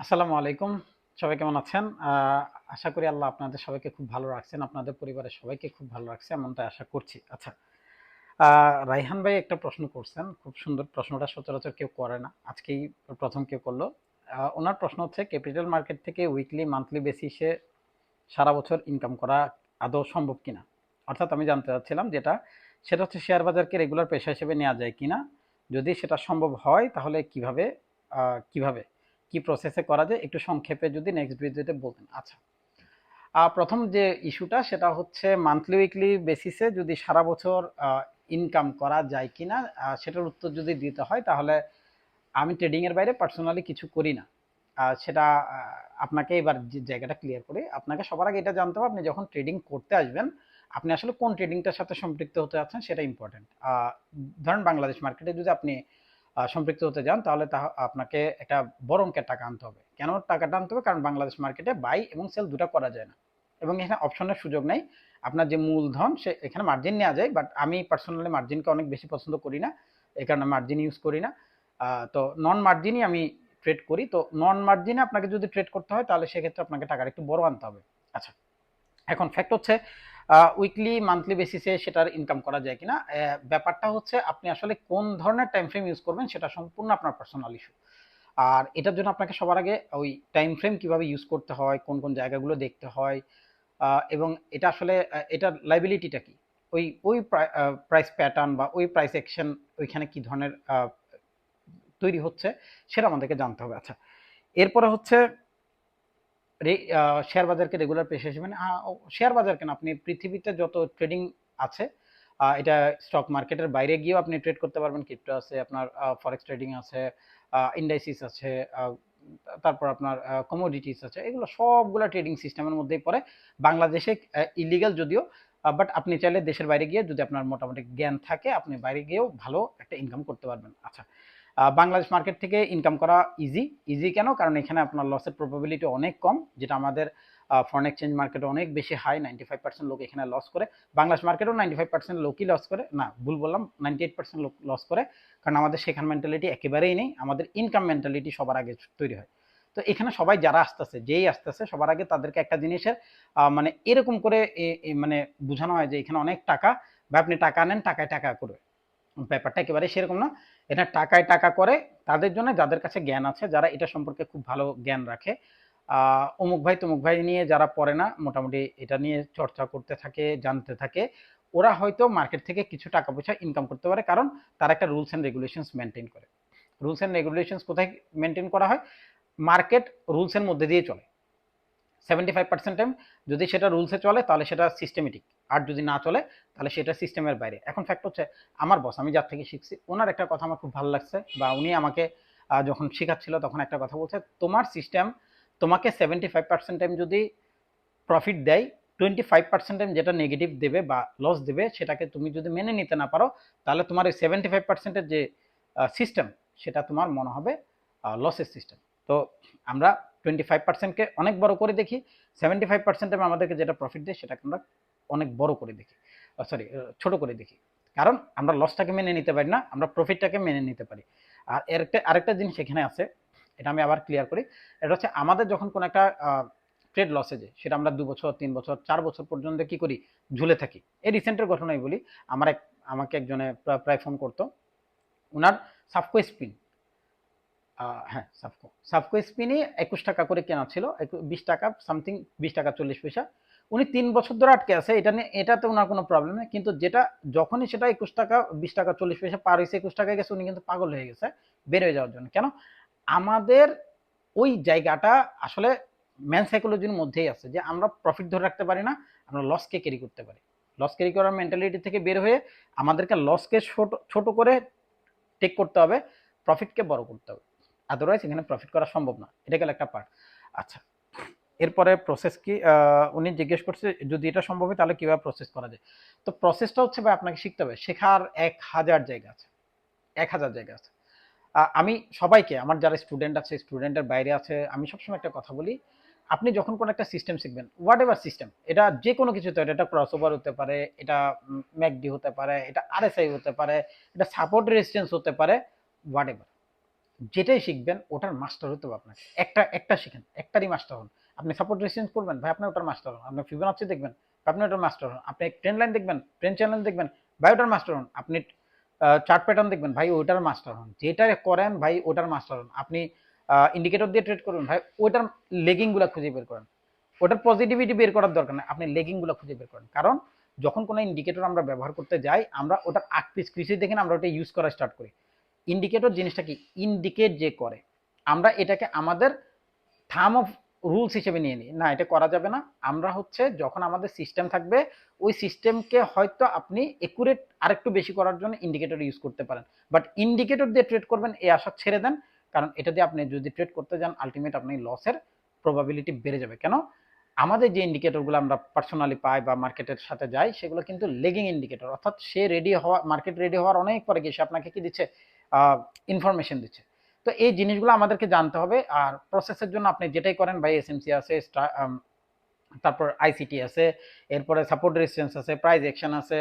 আসসালামু আলাইকুম। সবাই কেমন আছেন? আশা করি আল্লাহ আপনাদের সবাইকে খুব ভালো রাখছেন। আপনাদের পরিবারের সবাইকে খুব ভালো রাখছে এমনটাই আশা করছি। আচ্ছা, আ রাইহান ভাই একটা প্রশ্ন করছেন। খুব সুন্দর প্রশ্নটা সচরাচর কেউ করে না। আজকেই ১ম কেউ করল। উনার প্রশ্ন হচ্ছে ক্যাপিটাল মার্কেট থেকে উইকলি, মান্থলি বেসিসে সারা বছর ইনকাম করা আদৌ সম্ভব কিনা? অর্থাৎ আমি জানতে চাচ্ছিলাম সেটা হচ্ছে শেয়ার বাজারকে রেগুলার পেশা হিসেবে নেওয়া যায় কিনা? যদি সেটা সম্ভব হয় তাহলে কিভাবে কি প্রসেসে করা যায় একটু সংক্ষেপে যদি নেক্সট ভিডিওতে বলতেন। আচ্ছা, প্রথম যে ইস্যুটা সেটা হচ্ছে মান্থলি উইকলি বেসিসে যদি সারা বছর ইনকাম করা যায় কিনা, সেটার উত্তর যদি দিতে হয় তাহলে আমি ট্রেডিং এর বাইরে পার্সোনালি কিছু করি না। সেটা আপনাকে এবার যে জায়গাটা ক্লিয়ার করি। আপনাকে সবার আগে এটা জানতে হবে আপনি যখন ট্রেডিং করতে আসবেন, আপনি আসলে কোন ট্রেডিংটার সাথে সম্পৃক্ত হতে যাচ্ছেন সেটা ইম্পর্টেন্ট। ধরেন বাংলাদেশ মার্কেটে যদি আপনি সম্পৃক্ত হতে যান তাহলে আপনাকে একটা বড় অঙ্কের টাকা আনতে হবে। কেন টাকাটা আনতে হবে? কারণ বাংলাদেশ মার্কেটে বাই এবং সেল দুটা করা যায় না এবং এখানে অপশনের সুযোগ নেই। আপনার যে মূলধন সে এখানে মার্জিন নেওয়া যায়, বাট আমি পার্সোনালি মার্জিনকে অনেক বেশি পছন্দ করি না, এই কারণে মার্জিন ইউজ করি না। তো নন মার্জিনই আমি ট্রেড করি। তো নন মার্জিনে আপনাকে যদি ট্রেড করতে হয় তাহলে সেক্ষেত্রে আপনাকে টাকাটা একটু বড় আনতে হবে। আচ্ছা, এখন ফ্যাক্ট হচ্ছে উইকলি মান্থলি বেসিসে সেটার ইনকাম করা যায় কিনা। ব্যাপারটা হচ্ছে আপনি আসলে কোন ধরনের টাইম ফ্রেম ইউজ করবেন সেটা সম্পূর্ণ আপনার পার্সোনাল ইস্যু। আর এটার জন্য আপনাকে সবার আগে ওই টাইম ফ্রেম কিভাবে ইউজ করতে হয়, কোন কোন জায়গাগুলো দেখতে হয়, এবং এটা আসলে এটার লাইবিলিটিটা কি, ওই প্রাইস প্যাটার্ন বা ওই প্রাইস অ্যাকশন ওইখানে কি ধরনের তৈরি হচ্ছে সেটা আমাদেরকে জানতে হবে। আচ্ছা, এরপরে হচ্ছে শেয়ার বাজারকে রেগুলার পেশা হিসেবে শেয়ার বাজার কেন, আপনি পৃথিবীতে যত ট্রেডিং আছে, এটা স্টক মার্কেটের বাইরে গিয়েও আপনি ট্রেড করতে পারবেন। ক্রিপ্টো আছে, আপনার ফরেক্স ট্রেডিং আছে, ইন্ডাইসিস আছে, তারপর আপনার কমোডিটিস আছে, এগুলো সবগুলা ট্রেডিং সিস্টেমের মধ্যেই পড়ে। বাংলাদেশে ইলিগাল যদিও, বাট আপনি চাইলে দেশের বাইরে গিয়ে যদি আপনার মোটামুটি জ্ঞান থাকে আপনি বাইরে গিয়েও ভালো একটা ইনকাম করতে পারবেন। আচ্ছা, বাংলাদেশ মার্কেট থেকে ইনকাম করা ইজি কেন? কারণ এখানে আপনার লসের প্রবাবিলিটি অনেক কম, যেটা আমাদের ফরেন এক্সচেঞ্জ মার্কেটে অনেক বেশি হাই। 95% লোক এখানে লস করে। বাংলাদেশ মার্কেটেও 95% লোকই লস করে, না ভুল বললাম, 98% লোক লস করে। কারণ আমাদের শেখার মেন্টালিটি একেবারেই নেই, আমাদের ইনকাম মেন্টালিটি সবার আগে তৈরি হয়। তো এখানে সবাই যারা আসতেছে, যেই আসতেছে সবার আগে তাদেরকে একটা জিনিসের মানে এরকম করে মানে বোঝানো হয় যে এখানে অনেক টাকা, বা আপনি টাকা নেন, টাকায় টাকা করবে। ব্যাপারটা একেবারে সেরকম না। এটা টাকায় টাকা করে তাদের জন্য যাদের কাছে জ্ঞান আছে, যারা এটা সম্পর্কে খুব ভালো জ্ঞান রাখে। অমুক ভাই তমুক ভাই নিয়ে যারা পড়ে না, মোটামুটি এটা নিয়ে চর্চা করতে থাকে, জানতে থাকে, ওরা হয়তো মার্কেট থেকে কিছু টাকা পয়সা ইনকাম করতে পারে, কারণ তারা একটা রুলস অ্যান্ড রেগুলেশনস মেনটেন করে। রুলস অ্যান্ড রেগুলেশনস কোথায় মেনটেন করা হয়? মার্কেট রুলসের মধ্যে দিয়ে চলে। 75% টাইম যদি সেটা রুলসে চলে তাহলে সেটা সিস্টেমেটিক, আর যদি না চলে তাহলে সেটা সিস্টেমের বাইরে। এখন ফ্যাক্ট হচ্ছে আমার বস, আমি যার থেকে শিখছি, ওনার একটা কথা আমার খুব ভালো লাগছে, বা উনি আমাকে যখন শেখাচ্ছিল তখন একটা কথা বলছে, তোমার সিস্টেম তোমাকে 75% টাইম যদি প্রফিট দেয়, 25% টাইম যেটা নেগেটিভ দেবে বা লস দেবে সেটাকে তুমি যদি মেনে নিতে না পারো, তাহলে তোমার এই 75%-এর যে সিস্টেম সেটা তোমার মনে হবে লসের সিস্টেম। তো আমরা 25%-কে অনেক বড় করে দেখি, 75% আমাদেরকে যেটা প্রফিট দেয় সেটাকে আমরা অনেক বড় করে দেখি, সরি ছোট করে দেখি। কারণ আমরা লসটাকে মেনে নিতে পারি না, আমরা প্রফিটটাকে মেনে নিতে পারি। আর আরেকটা জিনিস এখানে আছে, এটা আমি আবার ক্লিয়ার করি। এটা হচ্ছে আমাদের যখন কোনো একটা ট্রেড লসে যায়, সেটা আমরা 2 বছর, 3 বছর, 4 বছর পর্যন্ত কি করি, ঝুলে থাকি। এই রিসেন্টের ঘটনাই বলি। আমাকে একজনে প্রায় ফোন করতো। উনার সাফকো স্পিন, হ্যাঁ সাফকো স্পিনই 21 টাকা করে কেনা ছিল, 20 টাকা সামথিং, 20 টাকা 40 পয়সা। উনি 3 বছর ধরে আটকে আছে, এটাতে ওনার কোনো প্রবলেম নেই, কিন্তু যেটা যখনই সেটা 21 টাকা 20 টাকা 40 পয়সা পার হয়েছে, 21 টাকায় গেছে, উনি কিন্তু পাগল হয়ে গেছে বের হয়ে যাওয়ার জন্য। কেন? আমাদের ওই জায়গাটা আসলে ম্যান সাইকোলজির মধ্যেই আছে, যে আমরা প্রফিট ধরে রাখতে পারি না, আমরা লসকে ক্যারি করতে পারি। লস ক্যারি করার মেন্টালিটি থেকে বের হয়ে আমাদেরকে লসকে ছোট ছোট করে টেক করতে হবে, প্রফিটকে বড় করতে হবে। আদারওয়াইজ এখানে প্রফিট করা সম্ভব না। এটা গেল একটা পার্ট। আচ্ছা, এরপরে প্রসেস কি, উনি জিজ্ঞেস করছে যদি এটা সম্ভব হয় তাহলে কিভাবে প্রসেস করা যায়। তো প্রসেসটা হচ্ছে ভাই আপনাকে শিখতে হবে, শেখার 1000 জায়গা আছে, 1000 জায়গা আছে। আমি সবাইকে, আমার যারা স্টুডেন্ট আছে, স্টুডেন্টের বাইরে আছে, আমি সবসময় একটা কথা বলি, আপনি যখন কোনো একটা সিস্টেম শিখবেন, হোয়াট এভার সিস্টেম, এটা যে কোনো কিছু হতে পারে, এটা ক্রস ওভার হতে পারে, এটা ম্যাকডি হতে পারে, এটা আরএসআই হতে পারে, এটা সাপোর্ট রেজিস্ট্যান্স হতে পারে, হোয়াট এভার, যেটাই শিখবেন ওটার মাস্টার হতে হবে আপনাকে। একটা একটা শিখেন, একটারই মাস্টার হন। আপনি সাপোর্ট রেসিস্টেন্স করবেন, ভাই আপনি ওটার মাস্টার হন। আপনি ফিবোনাচ্চি দেখবেন, আপনি ওটার মাস্টার হন। আপনি ট্রেন্ড লাইন দেখবেন, ট্রেন্ড চ্যানেল দেখবেন, ভাই ওটার মাস্টার হন। আপনি চার্ট প্যাটার্ন দেখবেন, ভাই ওটার মাস্টার হন। যেটা করেন ভাই ওটার মাস্টার হন। আপনি ইন্ডিকেটর দিয়ে ট্রেড করবেন, ভাই ওটার লেগিং গুলা খুঁজে বের করেন। ওটার পজিটিভিটি বের করার দরকার নেই, আপনি লেগিং গুলা খুঁজে বের করেন। কারণ যখন কোনো ইন্ডিকেটর আমরা ব্যবহার করতে যাই, আমরা ওটার আগ পিস কিছুই দেখে না আমরা ওটা ইউজ করা স্টার্ট করি। ইন্ডিকেটর জিনিসটা কি, ইন্ডিকেট যে করে, আমরা এটাকে আমাদের থাম অফ রুলস হিসেবে নিয়ে নিই, না এটা করা যাবে না। আমরা হচ্ছে যখন আমাদের সিস্টেম থাকবে, ওই সিস্টেমকে হয়তো আপনি একুরেট আরেকটু বেশি করার জন্য ইন্ডিকেটর ইউজ করতে পারেন, বাট ইন্ডিকেটর দিয়ে ট্রেড করবেন এই আশা ছেড়ে দেন। কারণ এটা দিয়ে আপনি যদি ট্রেড করতে যান, আলটিমেট আপনি লসের প্রবাবিলিটি বেড়ে যাবে। কেন, আমাদের যে ইন্ডিকেটরগুলো আমরা পার্সোনালি পাই বা মার্কেটের সাথে যাই, সেগুলো কিন্তু লেগিং ইন্ডিকেটর, অর্থাৎ সে রেডি হওয়া, মার্কেট রেডি হওয়ার অনেক পরে গিয়ে সে আপনাকে কি দিচ্ছে, ইনফরমেশন দিচ্ছে। তো এই জিনিসগুলো আমাদেরকে জানতে হবে। আর প্রসেসের জন্য আপনি যেটাই করেন ভাই, এসএমসি আছে, তারপর আইসিটি আছে, এরপরে সাপোর্ট রেজিস্ট্যান্স আছে, প্রাইস অ্যাকশন আছে,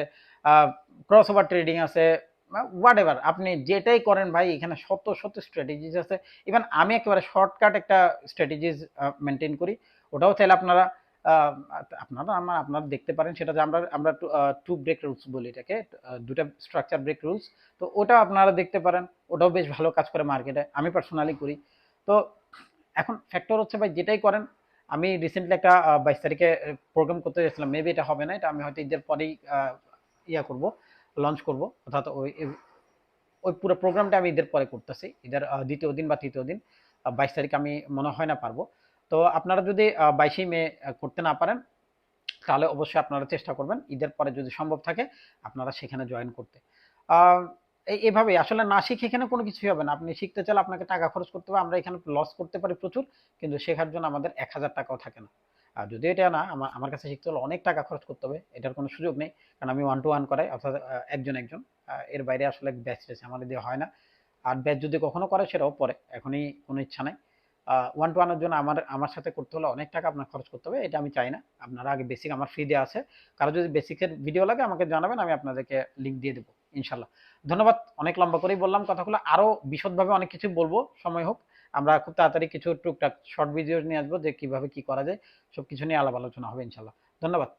ক্রস ওভার ট্রেডিং আছে, হোয়াট এভার আপনি যেটাই করেন ভাই, এখানে শত শত স্ট্র্যাটেজিস আছে। ইভেন আমি একেবারে শর্টকাট একটা স্ট্র্যাটেজিস মেনটেন করি, ওটাও চাইলে আপনারা আপনারা দেখতে পারেন। সেটা যে আমরা আমরা টু ব্রেক রুলস বলি এটাকে, দুটা স্ট্রাকচার ব্রেক রুলস। তো ওটাও আপনারা দেখতে পারেন, ওটাও বেশ ভালো কাজ করে মার্কেটে, আমি পার্সোনালি করি। তো এখন ফ্যাক্টর হচ্ছে ভাই যেটাই করেন, আমি রিসেন্টলি একটা 22 তারিখে প্রোগ্রাম করতে যাচ্ছিলাম, মেবি এটা হবে না, এটা আমি হয়তো ঈদের পরেই ইয়া করব, লঞ্চ করব। অর্থাৎ ওই ওই পুরো প্রোগ্রামটা আমি ঈদের পরে করতেছি, ঈদের দ্বিতীয় দিন বা তৃতীয় দিন, 22 তারিখ আমি মনে হয় না পারবো। তো আপনারা যদি 22শে মে করতে না পারেন, তাহলে অবশ্যই আপনারা চেষ্টা করবেন ঈদের পরে যদি সম্ভব থাকে আপনারা সেখানে জয়েন করতে। আহ, এইভাবে আসলে না শিখে এখানে কোনো কিছুই হবে না। আপনি শিখতে চাইলে আপনাকে টাকা খরচ করতে হবে, আমরা এখানে লস করতে পারি প্রচুর, কিন্তু শেখার জন্য আমাদের 1000 টাকাও থাকে না। আর যদি এটা না, আমার কাছে শিখতে হলে অনেক টাকা খরচ করতে হবে, এটার কোনো সুযোগ নেই। কারণ আমি ওয়ান টু ওয়ান করাই, অর্থাৎ একজন একজন, এর বাইরে আসলে ব্যাচ ট্যাচ আমাদের দিয়ে হয় না। আর ব্যাচ যদি কখনো করে সেটাও পরে, এখনই কোনো ইচ্ছা নাই। ওয়ান টু ওয়ানের জন্য আমার আমার সাথে করতে হলে অনেক টাকা আপনার খরচ করতে হবে, এটা আমি চাই না। আপনারা আগে বেসিক আমার ফ্রি দেওয়া আছে, কারো যদি বেসিকের ভিডিও লাগে আমাকে জানাবেন, আমি আপনাদেরকে লিঙ্ক দিয়ে দেবো ইনশাল্লাহ। ধন্যবাদ, অনেক লম্বা করেই বললাম কথাগুলো, আরো বিশদভাবে অনেক কিছু বলবো সময় হোক। আমরা খুব তাড়াতাড়ি কিছু টুকটাক শর্ট ভিডিও নিয়ে আসবো, যে কিভাবে কি করা যায়, সবকিছু নিয়ে আলাপ আলোচনা হবে ইনশাল্লাহ। ধন্যবাদ।